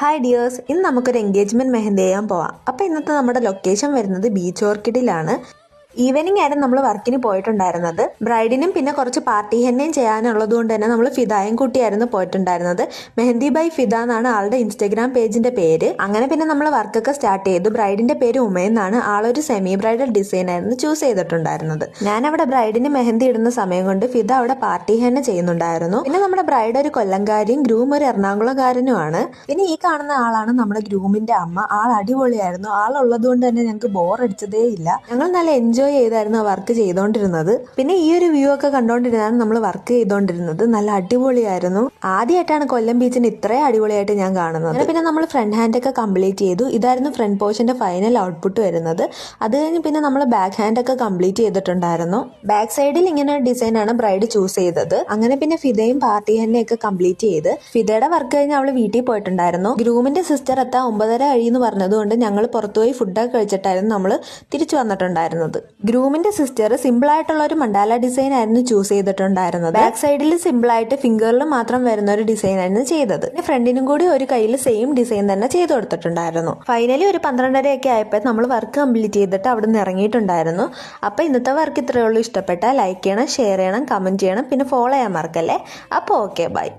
Hi dears, ഇന്ന് നമുക്കൊരു engagement mehndi ചെയ്യാൻ പോവാം. അപ്പോൾ ഇന്നത്തെ നമ്മുടെ ലൊക്കേഷൻ വരുന്നത് ബീച്ച് ഓർക്കിഡിലാണ്. ഈവനിങ് ആയിരുന്നു നമ്മൾ വർക്കിന് പോയിട്ടുണ്ടായിരുന്നത്. ബ്രൈഡിനും പിന്നെ കുറച്ച് പാർട്ടി ഹെന്നയും ചെയ്യാനുള്ളത് കൊണ്ട് തന്നെ നമ്മൾ ഫിദായും കൂട്ടിയായിരുന്നു പോയിട്ടുണ്ടായിരുന്നത്. മെഹന്തി ബൈ ഫിദ എന്നാണ് ആളുടെ ഇൻസ്റ്റാഗ്രാം പേജിന്റെ പേര്. അങ്ങനെ പിന്നെ നമ്മൾ വർക്കൊക്കെ സ്റ്റാർട്ട് ചെയ്തു. ബ്രൈഡിന്റെ പേര് ഉമയെന്നാണ്. ആളൊരു സെമി ബ്രൈഡൽ ഡിസൈൻ ആയിരുന്നു ചൂസ് ചെയ്തിട്ടുണ്ടായിരുന്നത്. ഞാൻ അവിടെ ബ്രൈഡിന് മെഹന്തി ഇടുന്ന സമയം കൊണ്ട് ഫിദ അവിടെ പാർട്ടി ഹെന്ന ചെയ്യുന്നുണ്ടായിരുന്നു. പിന്നെ നമ്മുടെ ബ്രൈഡ് ഒരു കൊല്ലംകാരിയും ഗ്രൂം ഒരു എറണാകുളംകാരനുമാണ്. പിന്നെ ഈ കാണുന്ന ആളാണ് നമ്മുടെ ഗ്രൂമിന്റെ അമ്മ. ആൾ അടിപൊളിയായിരുന്നു. ആളുള്ളത് കൊണ്ട് തന്നെ ഞങ്ങൾക്ക് ബോർ അടിച്ചതേ ഇല്ല. ഞങ്ങൾ നല്ല എൻജോയ് ചെയ്തായിരുന്നു വർക്ക് ചെയ്തോണ്ടിരുന്നത്. പിന്നെ ഈ ഒരു വ്യൂ ഒക്കെ കണ്ടോണ്ടിരുന്നാണ് നമ്മൾ വർക്ക് ചെയ്തോണ്ടിരുന്നത്. നല്ല അടിപൊളിയായിരുന്നു. ആദ്യമായിട്ടാണ് കൊല്ലം ബീച്ചിന് ഇത്രയും അടിപൊളിയായിട്ട് ഞാൻ കാണുന്നത്. പിന്നെ നമ്മൾ ഫ്രണ്ട് ഹാൻഡ് ഒക്കെ കംപ്ലീറ്റ് ചെയ്തു. ഇതായിരുന്നു ഫ്രണ്ട് പോർഷന്റെ ഫൈനൽ ഔട്ട്പുട്ട് വരുന്നത്. അത് കഴിഞ്ഞ് പിന്നെ നമ്മൾ ബാക്ക് ഹാൻഡ് ഒക്കെ കംപ്ലീറ്റ് ചെയ്തിട്ടുണ്ടായിരുന്നു. ബാക്ക് സൈഡിൽ ഇങ്ങനെ ഒരു ഡിസൈൻ ആണ് ബ്രൈഡ് ചൂസ് ചെയ്തത്. അങ്ങനെ പിന്നെ ഫിദയും പാർട്ടി ഹാൻഡിനെയൊക്കെ കംപ്ലീറ്റ് ചെയ്ത് ഫിദയുടെ വർക്ക് കഴിഞ്ഞ് അവള് വീട്ടിൽ പോയിട്ടുണ്ടായിരുന്നു. ഗ്രൂമിന്റെ സിസ്റ്റർ എത്താൻ 9:30 കഴിയുമെന്ന് പറഞ്ഞതുകൊണ്ട് ഞങ്ങൾ പുറത്തുപോയി ഫുഡൊക്കെ കഴിച്ചിട്ടായിരുന്നു നമ്മൾ തിരിച്ചു വന്നിട്ടുണ്ടായിരുന്നത്. ഗ്രൂമിന്റെ സിസ്റ്റർ സിമ്പിൾ ആയിട്ടുള്ള ഒരു മണ്ടാല ഡിസൈൻ ആയിരുന്നു ചൂസ് ചെയ്തിട്ടുണ്ടായിരുന്നത്. ബാക്ക് സൈഡിൽ സിമ്പിൾ ആയിട്ട് ഫിംഗറിൽ മാത്രം വരുന്ന ഒരു ഡിസൈൻ ആയിരുന്നു ചെയ്തത്. പിന്നെ ഫ്രണ്ടിനും കൂടി ഒരു കയ്യിൽ സെയിം ഡിസൈൻ തന്നെ ചെയ്തു കൊടുത്തിട്ടുണ്ടായിരുന്നു. ഫൈനലി ഒരു 12:30 ഒക്കെ ആയപ്പോൾ നമ്മൾ വർക്ക് കംപ്ലീറ്റ് ചെയ്തിട്ട് അവിടെ നിന്ന് ഇറങ്ങിയിട്ടുണ്ടായിരുന്നു. അപ്പോൾ ഇന്നത്തെ വർക്ക് ഇത്രയേ ഉള്ളൂ. ഇഷ്ടപ്പെട്ടാൽ ലൈക്ക് ചെയ്യണം, ഷെയർ ചെയ്യണം, കമന്റ് ചെയ്യണം, പിന്നെ ഫോളോ ചെയ്യാൻ മറക്കല്ലേ. അപ്പോൾ ഓക്കെ, ബൈ.